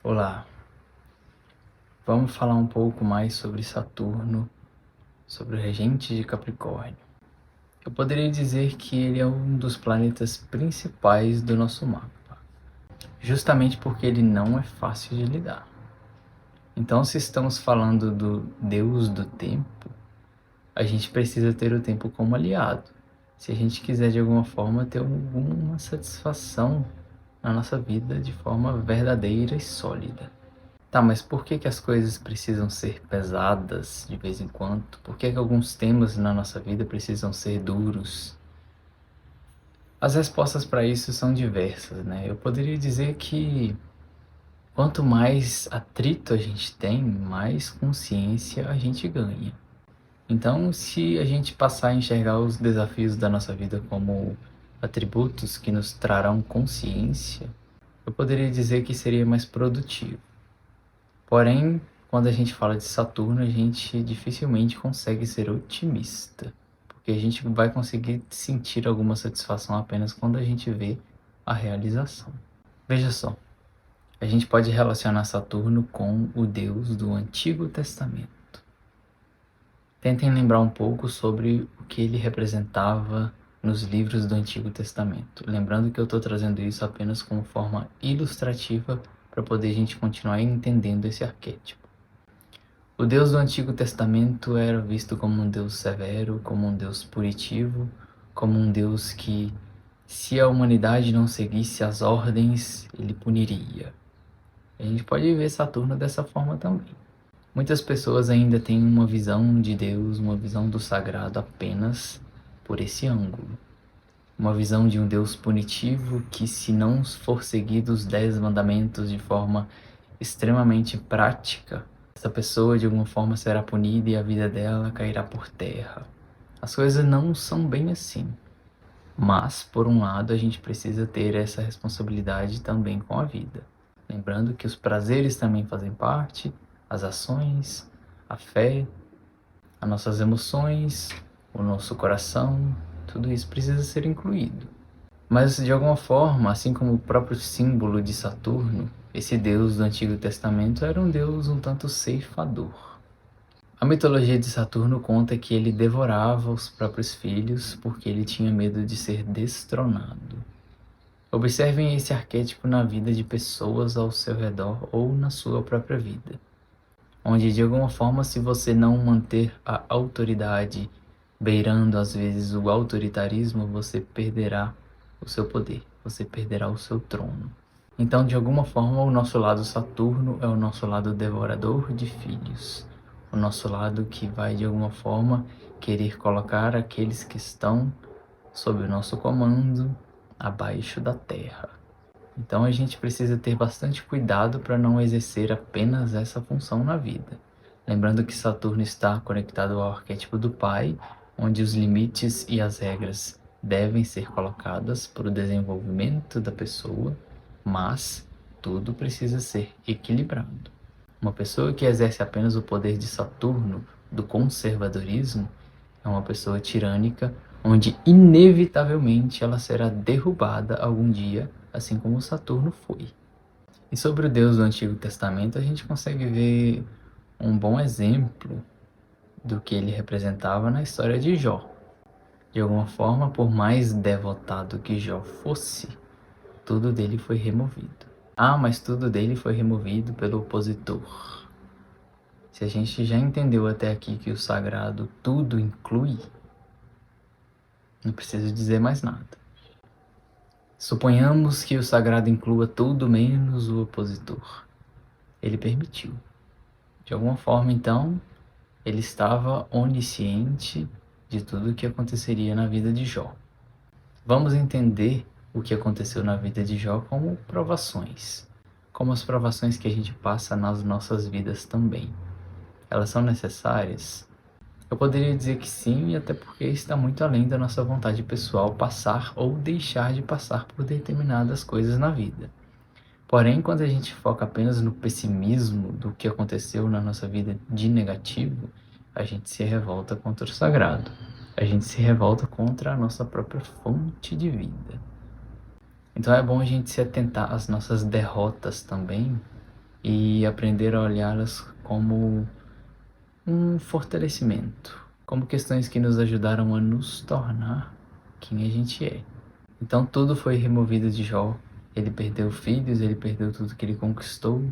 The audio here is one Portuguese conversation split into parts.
Olá, vamos falar um pouco mais sobre Saturno, sobre o regente de Capricórnio. Eu poderia dizer que ele é um dos planetas principais do nosso mapa, justamente porque ele não é fácil de lidar. Então, se estamos falando do Deus do tempo, a gente precisa ter o tempo como aliado, se a gente quiser de alguma forma ter alguma satisfação na nossa vida de forma verdadeira e sólida. Tá, mas por que as coisas precisam ser pesadas de vez em quando? Por que alguns temas na nossa vida precisam ser duros? As respostas para isso são diversas, né? Eu poderia dizer que quanto mais atrito a gente tem, mais consciência a gente ganha. Então, se a gente passar a enxergar os desafios da nossa vida como atributos que nos trarão consciência, eu poderia dizer que seria mais produtivo. Porém, quando a gente fala de Saturno, a gente dificilmente consegue ser otimista, porque a gente vai conseguir sentir alguma satisfação apenas quando a gente vê a realização. Veja só, a gente pode relacionar Saturno com o Deus do Antigo Testamento. Tentem lembrar um pouco sobre o que ele representava nos livros do Antigo Testamento. Lembrando que eu estou trazendo isso apenas como forma ilustrativa para poder a gente continuar entendendo esse arquétipo. O Deus do Antigo Testamento era visto como um Deus severo, como um Deus punitivo, como um Deus que, se a humanidade não seguisse as ordens, ele puniria. A gente pode ver Saturno dessa forma também. Muitas pessoas ainda têm uma visão de Deus, uma visão do sagrado apenas por esse ângulo. Uma visão de um Deus punitivo que, se não for seguido os 10 mandamentos de forma extremamente prática, essa pessoa de alguma forma será punida e a vida dela cairá por terra. As coisas não são bem assim. Mas, por um lado, a gente precisa ter essa responsabilidade também com a vida. Lembrando que os prazeres também fazem parte, as ações, a fé, as nossas emoções, o nosso coração, tudo isso precisa ser incluído. Mas, de alguma forma, assim como o próprio símbolo de Saturno, esse Deus do Antigo Testamento era um Deus um tanto ceifador. A mitologia de Saturno conta que ele devorava os próprios filhos porque ele tinha medo de ser destronado. Observem esse arquétipo na vida de pessoas ao seu redor ou na sua própria vida, onde de alguma forma, se você não manter a autoridade beirando às vezes o autoritarismo, você perderá o seu poder, você perderá o seu trono. Então, de alguma forma, o nosso lado Saturno é o nosso lado devorador de filhos, o nosso lado que vai, de alguma forma, querer colocar aqueles que estão sob o nosso comando abaixo da terra. Então, a gente precisa ter bastante cuidado para não exercer apenas essa função na vida. Lembrando que Saturno está conectado ao arquétipo do pai, onde os limites e as regras devem ser colocadas para o desenvolvimento da pessoa, mas tudo precisa ser equilibrado. Uma pessoa que exerce apenas o poder de Saturno, do conservadorismo, é uma pessoa tirânica, onde inevitavelmente ela será derrubada algum dia, assim como Saturno foi. E sobre o Deus do Antigo Testamento, a gente consegue ver um bom exemplo do que ele representava na história de Jó. De alguma forma, por mais devotado que Jó fosse, tudo dele foi removido. Ah, mas tudo dele foi removido pelo opositor. Se a gente já entendeu até aqui que o sagrado tudo inclui, não preciso dizer mais nada. Suponhamos que o sagrado inclua tudo menos o opositor. Ele permitiu. De alguma forma, então, ele estava onisciente de tudo o que aconteceria na vida de Jó. Vamos entender o que aconteceu na vida de Jó como provações, como as provações que a gente passa nas nossas vidas também. Elas são necessárias? Eu poderia dizer que sim, até porque está muito além da nossa vontade pessoal passar ou deixar de passar por determinadas coisas na vida. Porém, quando a gente foca apenas no pessimismo do que aconteceu na nossa vida de negativo, a gente se revolta contra o sagrado. A gente se revolta contra a nossa própria fonte de vida. Então é bom a gente se atentar às nossas derrotas também, e aprender a olhá-las como um fortalecimento, como questões que nos ajudaram a nos tornar quem a gente é. Então tudo foi removido de Jó. Ele perdeu filhos, ele perdeu tudo que ele conquistou,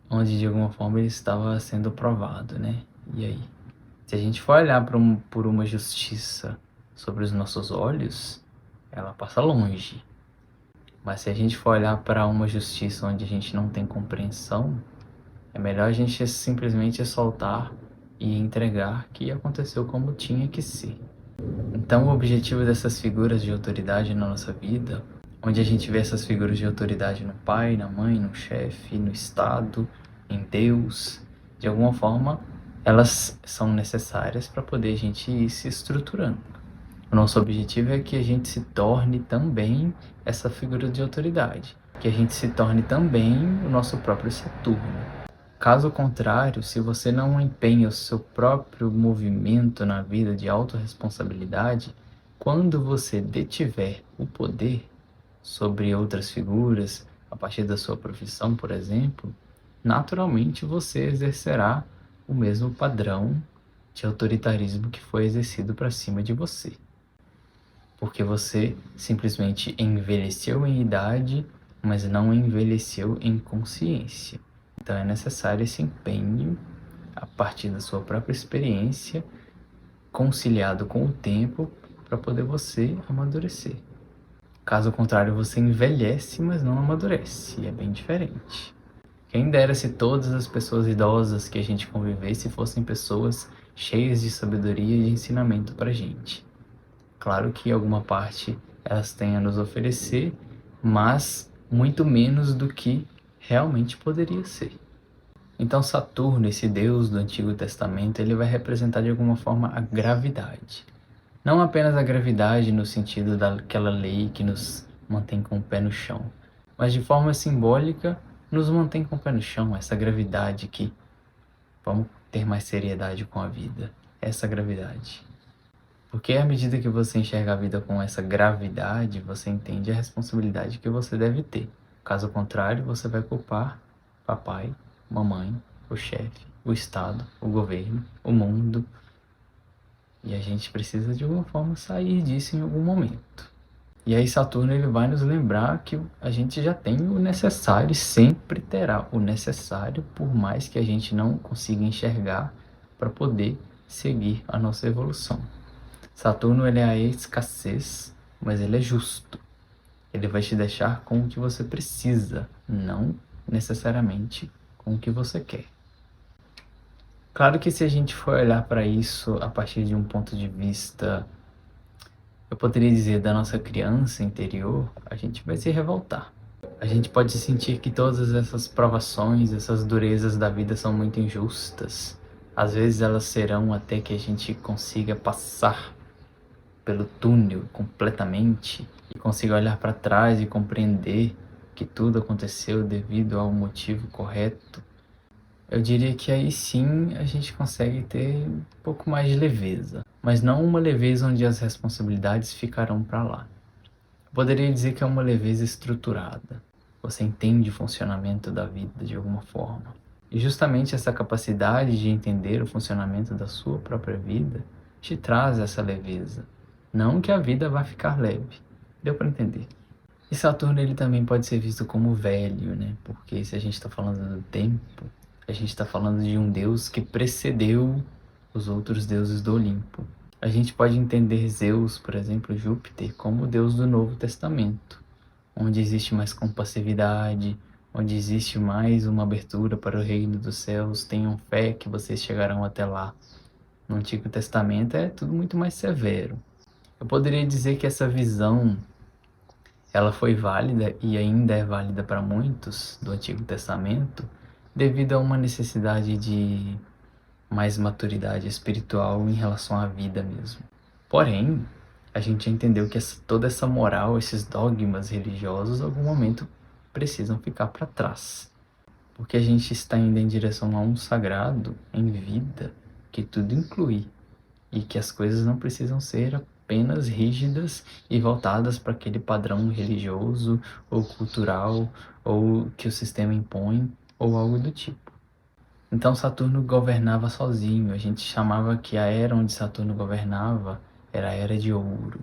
onde de alguma forma ele estava sendo provado, né? E aí? Se a gente for olhar por uma justiça sobre os nossos olhos, ela passa longe. Mas se a gente for olhar para uma justiça onde a gente não tem compreensão, é melhor a gente simplesmente soltar e entregar que aconteceu como tinha que ser. Então, o objetivo dessas figuras de autoridade na nossa vida, onde a gente vê essas figuras de autoridade no pai, na mãe, no chefe, no Estado, em Deus, de alguma forma, elas são necessárias para poder a gente ir se estruturando. O nosso objetivo é que a gente se torne também essa figura de autoridade, que a gente se torne também o nosso próprio Saturno. Caso contrário, se você não empenha o seu próprio movimento na vida de autorresponsabilidade, quando você detiver o poder sobre outras figuras, a partir da sua profissão, por exemplo, naturalmente você exercerá o mesmo padrão de autoritarismo que foi exercido para cima de você. Porque você simplesmente envelheceu em idade, mas não envelheceu em consciência. Então é necessário esse empenho a partir da sua própria experiência, conciliado com o tempo, para poder você amadurecer. Caso contrário, você envelhece, mas não amadurece, e é bem diferente. Quem dera se todas as pessoas idosas que a gente convivesse fossem pessoas cheias de sabedoria e de ensinamento para a gente. Claro que alguma parte elas têm a nos oferecer, mas muito menos do que realmente poderia ser. Então Saturno, esse deus do Antigo Testamento, ele vai representar de alguma forma a gravidade. Não apenas a gravidade no sentido daquela lei que nos mantém com o pé no chão, mas de forma simbólica nos mantém com o pé no chão, essa gravidade que vamos ter mais seriedade com a vida, essa gravidade. Porque à medida que você enxerga a vida com essa gravidade, você entende a responsabilidade que você deve ter. Caso contrário, você vai culpar papai, mamãe, o chefe, o Estado, o governo, o mundo. E a gente precisa de alguma forma sair disso em algum momento. E aí Saturno ele vai nos lembrar que a gente já tem o necessário e sempre terá o necessário, por mais que a gente não consiga enxergar, para poder seguir a nossa evolução. Saturno ele é a escassez, mas ele é justo. Ele vai te deixar com o que você precisa, não necessariamente com o que você quer. Claro que se a gente for olhar para isso a partir de um ponto de vista, eu poderia dizer, da nossa criança interior, a gente vai se revoltar. A gente pode sentir que todas essas provações, essas durezas da vida são muito injustas. Às vezes elas serão até que a gente consiga passar pelo túnel completamente e consiga olhar para trás e compreender que tudo aconteceu devido ao motivo correto. Eu diria que aí sim a gente consegue ter um pouco mais de leveza, mas não uma leveza onde as responsabilidades ficarão para lá. Eu poderia dizer que é uma leveza estruturada. Você entende o funcionamento da vida de alguma forma. E justamente essa capacidade de entender o funcionamento da sua própria vida te traz essa leveza. Não que a vida vá ficar leve. Deu para entender? E Saturno ele também pode ser visto como velho, né? Porque se a gente está falando do tempo, a gente está falando de um deus que precedeu os outros deuses do Olimpo. A gente pode entender Zeus, por exemplo, Júpiter, como o deus do Novo Testamento, onde existe mais compassividade, onde existe mais uma abertura para o reino dos céus. Tenham fé que vocês chegarão até lá. No Antigo Testamento é tudo muito mais severo. Eu poderia dizer que essa visão ela foi válida e ainda é válida para muitos do Antigo Testamento devido a uma necessidade de mais maturidade espiritual em relação à vida mesmo. Porém, a gente entendeu que toda essa moral, esses dogmas religiosos, em algum momento precisam ficar para trás. Porque a gente está indo em direção a um sagrado em vida que tudo inclui e que as coisas não precisam ser apenas rígidas e voltadas para aquele padrão religioso ou cultural ou que o sistema impõe, ou algo do tipo. Então Saturno governava sozinho, a gente chamava que a era onde Saturno governava era a Era de Ouro.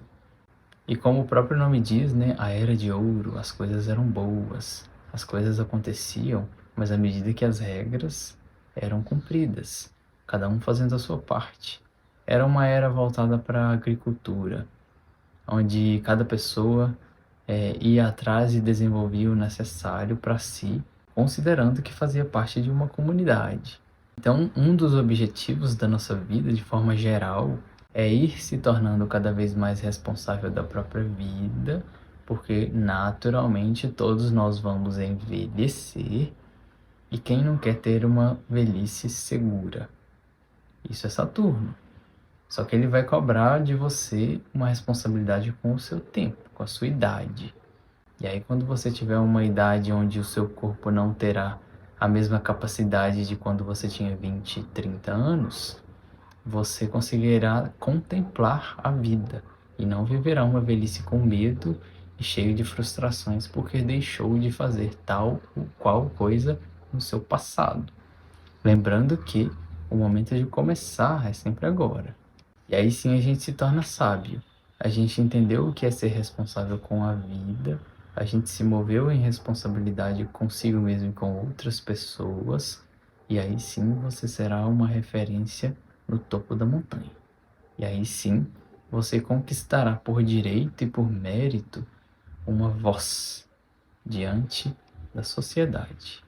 E como o próprio nome diz, né, a Era de Ouro, as coisas eram boas, as coisas aconteciam, mas à medida que as regras eram cumpridas, cada um fazendo a sua parte. Era uma era voltada para a agricultura, onde cada pessoa ia atrás e desenvolvia o necessário para si, considerando que fazia parte de uma comunidade. Então, um dos objetivos da nossa vida, de forma geral, é ir se tornando cada vez mais responsável da própria vida, porque naturalmente todos nós vamos envelhecer e quem não quer ter uma velhice segura? Isso é Saturno. Só que ele vai cobrar de você uma responsabilidade com o seu tempo, com a sua idade. E aí, quando você tiver uma idade onde o seu corpo não terá a mesma capacidade de quando você tinha 20, 30 anos, você conseguirá contemplar a vida e não viverá uma velhice com medo e cheio de frustrações porque deixou de fazer tal ou qual coisa no seu passado. Lembrando que o momento de começar é sempre agora. E aí sim a gente se torna sábio. A gente entendeu o que é ser responsável com a vida, a gente se moveu em responsabilidade consigo mesmo e com outras pessoas, e aí sim você será uma referência no topo da montanha. E aí sim você conquistará por direito e por mérito uma voz diante da sociedade.